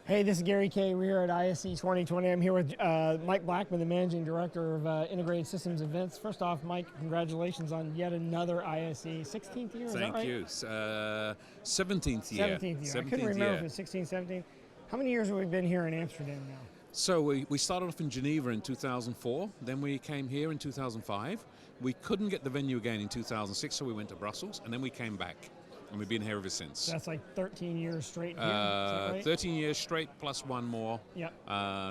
Hey, this is Gary Kay. We're here at ISE 2020. I'm here with Mike Blackman, the Managing Director of Integrated Systems Events. First off, Mike, congratulations on yet another ISE. 16th year, is that right? Thank you. 17th year. 17th year. 17th I couldn't remember year. if it was 16, 17. How many years have we been here in Amsterdam now? So we started off in Geneva in 2004, then we came here in 2005. We couldn't get the venue again in 2006, so we went to Brussels, and then we came back. And we've been here ever since. That's like 13 years straight here, is that right? 13 years straight plus one more. Yep.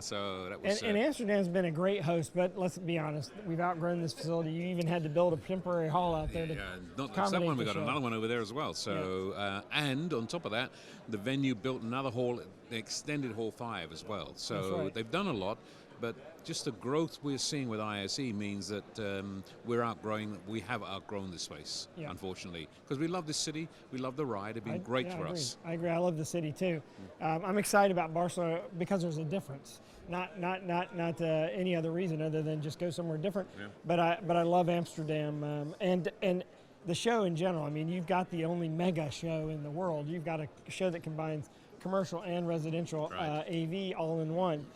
So that was... And Amsterdam's been a great host, but let's be honest, we've outgrown this facility. You even had to build a temporary hall out there to not just that one, we got show. another one over there as well. So, and on top of that, the venue built another hall, the extended Hall 5 as well. So That's right. they've done a lot. But just the growth we're seeing with ISE means that we have outgrown this space, unfortunately. Because we love this city, we love the ride, it's been great for us. I agree, I love the city too. I'm excited about Barcelona because there's a difference. Not any other reason other than just go somewhere different. Yeah. But I love Amsterdam and the show in general. I mean, you've got the only mega show in the world. You've got a show that combines commercial and residential AV all in one.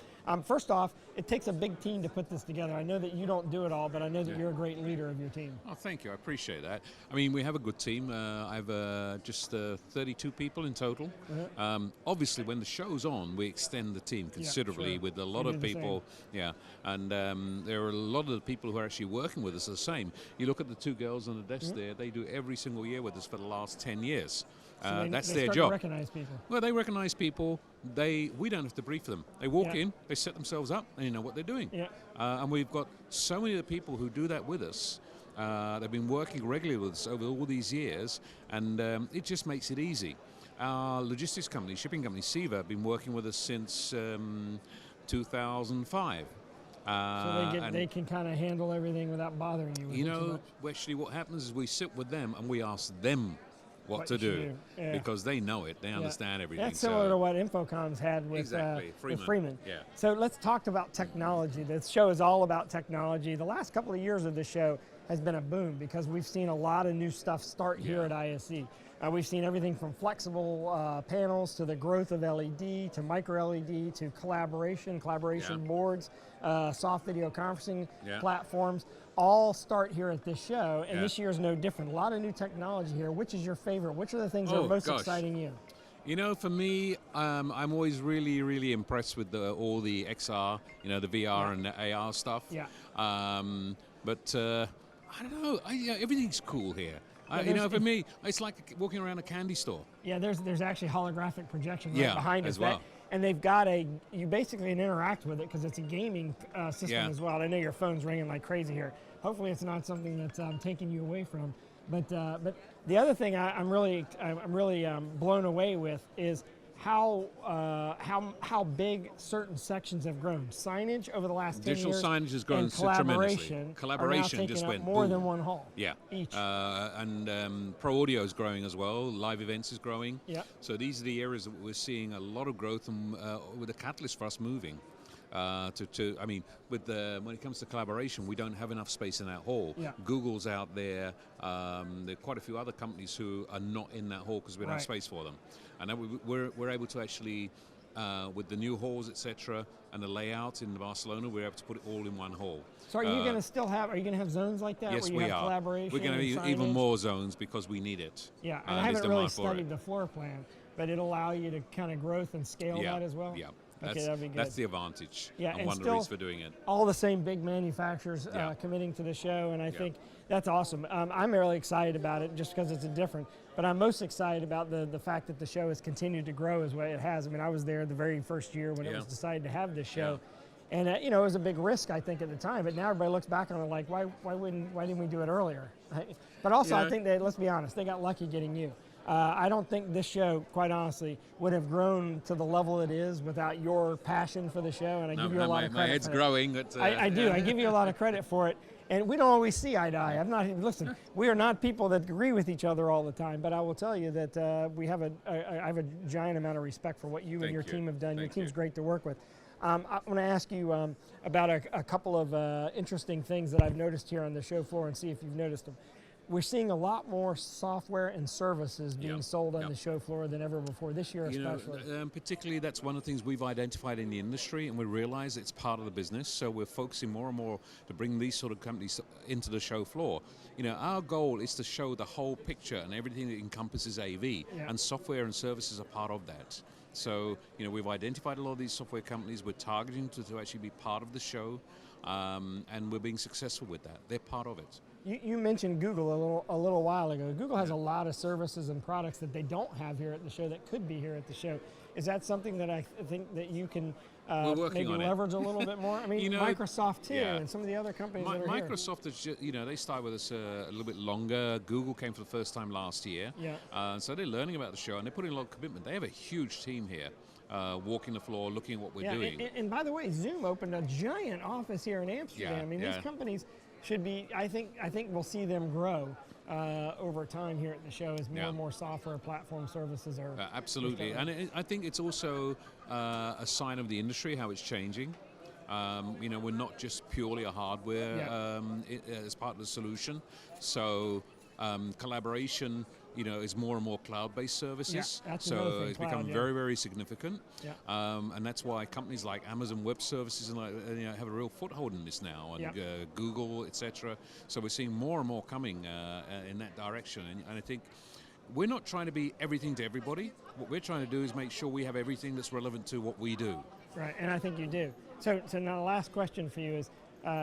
First off, it takes a big team to put this together. I know that you don't do it all, but I know that you're a great leader of your team. Oh, thank you. I appreciate that. I mean, we have a good team. I have just 32 people in total. Obviously, when the show's on, we extend the team considerably with a lot of people. Yeah, and there are a lot of the people who are actually working with us are the same. You look at the two girls on the desk there. They do every single year with us for the last 10 years. So that's they their start job. To recognize people. Well, they recognize people. We don't have to brief them. They walk in, they set themselves up, and you know what they're doing. Yeah. And we've got so many of the people who do that with us. They've been working regularly with us over all these years, and it just makes it easy. Our logistics company, shipping company, SeaVe, have been working with us since 2005. So they can kind of handle everything without bothering you. You know, actually what happens is we sit with them and we ask them what to do. Because they know it, they understand everything. That's similar to what Infocom's had with, with Freeman. Yeah. So let's talk about technology. This show is all about technology. The last couple of years of this show has been a boom because we've seen a lot of new stuff start here at ISE. We've seen everything from flexible panels to the growth of LED to micro LED to collaboration boards, soft video conferencing platforms, all start here at this show, and this year is no different. A lot of new technology here. Which is your favorite? Which are the things that are most exciting you? You know, for me, I'm always really, really impressed with all the XR, you know, the VR and the AR stuff. Yeah. But I don't know. Everything's cool here. You know, for me, it's like walking around a candy store. Yeah, there's actually holographic projection right behind us. As well. And they've got you basically can interact with it because it's a gaming system as well. I know your phone's ringing like crazy here. Hopefully it's not something that's taking you away from. But the other thing I'm really blown away with is how big certain sections have grown. Signage over the last 10 years. Digital signage has grown tremendously. Collaboration just went more than one hall. Yeah. Each. And Pro Audio is growing as well. Live events is growing. Yeah. So these are the areas that we're seeing a lot of growth and with a catalyst for us moving. I mean, when it comes to collaboration, we don't have enough space in that hall. Yeah. Google's out there. There are quite a few other companies who are not in that hall because we don't have space for them. And then we're able to actually, with the new halls, etc., and the layout in Barcelona, we're able to put it all in one hall. So are you going to still have? Are you going to have zones like that? Yes, where you we have are. Collaboration. We're going to have even more zones because we need it. Yeah, and I haven't really studied the floor plan, but it'll allow you to kind of growth and scale that as well. Yeah. Okay, that'd be good. That's the advantage, and one of the reasons for doing it. All the same big manufacturers committing to the show, and I think that's awesome. I'm really excited about it just because it's different, but I'm most excited about the fact that the show has continued to grow as well it has. I mean, I was there the very first year when it was decided to have this show, and you know, it was a big risk, I think, at the time, but now everybody looks back on it like, why didn't we do it earlier? But also, I think that, let's be honest, they got lucky getting you. I don't think this show, quite honestly, would have grown to the level it is without your passion for the show, and I give you a lot of credit. My head's growing. But, I do. I give you a lot of credit for it, and we don't always see eye to eye. Listen, we are not people that agree with each other all the time, but I will tell you that I have a giant amount of respect for what you and your team have done. Your team's great to work with. I want to ask you about a couple of interesting things that I've noticed here on the show floor and see if you've noticed them. we're seeing a lot more software and services being sold on the show floor than ever before, this year especially. Particularly, that's one of the things we've identified in the industry, and we realize it's part of the business, so we're focusing more and more to bring these sort of companies into the show floor. Our goal is to show the whole picture and everything that encompasses AV, and software and services are part of that. So, we've identified a lot of these software companies. We're targeting to actually be part of the show, and we're being successful with that. They're part of it. You mentioned Google a little while ago. Google has a lot of services and products that they don't have here at the show that could be here at the show. Is that something that I think that you can maybe leverage a little bit more? I mean, Microsoft too, and some of the other companies that are Microsoft is just, they started with us a little bit longer. Google came for the first time last year. So they're learning about the show, and they're putting a lot of commitment. They have a huge team here. Walking the floor, looking at what we're doing. And by the way, Zoom opened a giant office here in Amsterdam. I mean, these companies should be, I think we'll see them grow over time here at the show as more and more software platform services are. Absolutely, and I think it's also a sign of the industry, how it's changing. We're not just purely a hardware as part of the solution. So collaboration, is more and more cloud-based services. So it's become very, very significant. And that's why companies like Amazon Web Services and have a real foothold in this now, and Google, etc. So we're seeing more and more coming in that direction. And I think we're not trying to be everything to everybody. What we're trying to do is make sure we have everything that's relevant to what we do. Right, and I think you do. So now the last question for you is,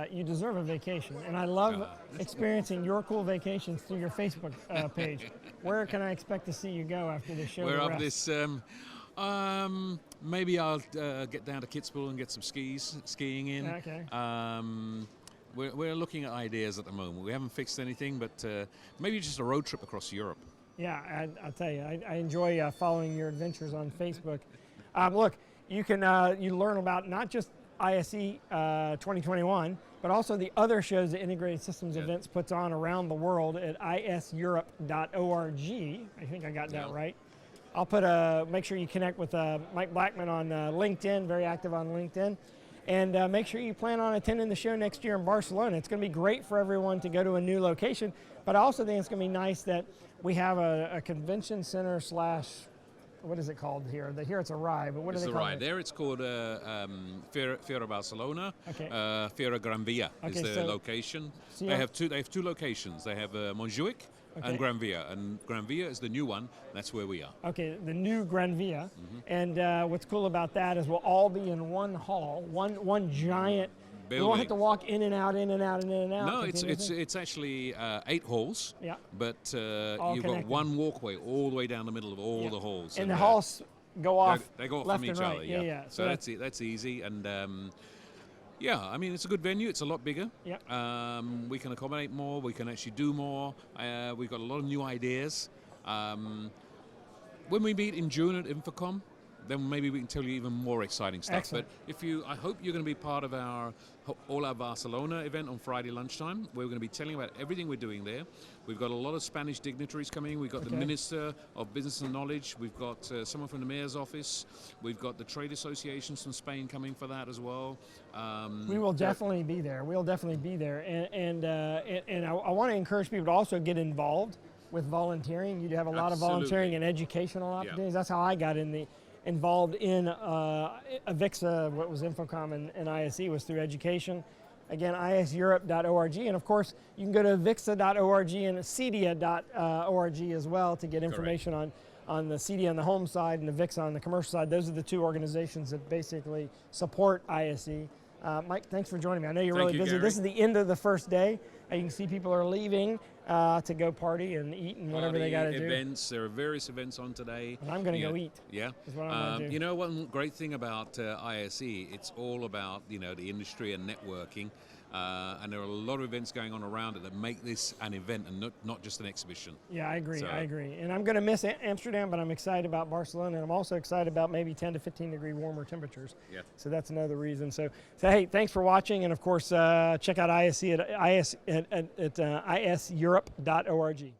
you deserve a vacation, and I love experiencing your cool vacations through your Facebook page. Where can I expect to see you go after this show? We're up this. Maybe I'll get down to Kitzbühel and get some skiing in. Okay. We're looking at ideas at the moment. We haven't fixed anything, but maybe just a road trip across Europe. Yeah, I'll tell you, I enjoy following your adventures on Facebook. Look, you can you learn about not just ISE 2021, but also the other shows that Integrated Systems Events puts on around the world at iseurope.org. I think I got that right. I'll put make sure you connect with Mike Blackman on LinkedIn, very active on LinkedIn. And make sure you plan on attending the show next year in Barcelona. It's going to be great for everyone to go to a new location, but I also think it's going to be nice that we have a convention center slash, what is it called here? Here it's a rAVe, but what do they call it? There it's called Fira Barcelona. Fira Gran Via is the location. So they have two locations. They have Montjuic and Gran Via. And Gran Via is the new one. That's where we are. Okay, the new Gran Via. And what's cool about that is we'll all be in one hall, one giant building. You won't have to walk in and out, in and out, and in and out. No, it's actually 8 halls. But you've got one walkway all the way down the middle of all the halls. And the halls go off. They go off left from each and other. Right. So that's easy. And I mean, it's a good venue. It's a lot bigger. We can accommodate more. We can actually do more. We've got a lot of new ideas. When we meet in June at Infocom, then maybe we can tell you even more exciting stuff. Excellent. But I hope you're going to be part of all our Barcelona event on Friday lunchtime. We're going to be telling you about everything we're doing there. We've got a lot of Spanish dignitaries coming. We've got the Minister of Business and Knowledge. We've got someone from the Mayor's office. We've got the trade associations from Spain coming for that as well. We will definitely be there. We'll definitely be there. And I want to encourage people to also get involved with volunteering. You have a lot of volunteering and educational opportunities. That's how I got involved in AVIXA, what was Infocom and ISE, was through education. Again, iseurope.org, and of course you can go to avixa.org and cedia.org as well to get information on the Cedia on the home side and AVIXA on the commercial side. Those are the two organizations that basically support ISE. Mike, thanks for joining me. I know you're really busy. Gary. This is the end of the first day. You can see people are leaving to go party and eat and whatever they got to do. Events. There are various events on today. And I'm going to go eat. Yeah. Is what I'm going to do. You know, one great thing about ISE, it's all about the industry and networking. And there are a lot of events going on around it that make this an event and not just an exhibition. Yeah, I agree. I agree. And I'm going to miss Amsterdam, but I'm excited about Barcelona, and I'm also excited about maybe 10 to 15 degree warmer temperatures. Yeah. So that's another reason. So hey, thanks for watching, and of course, check out ISE at iseurope.org.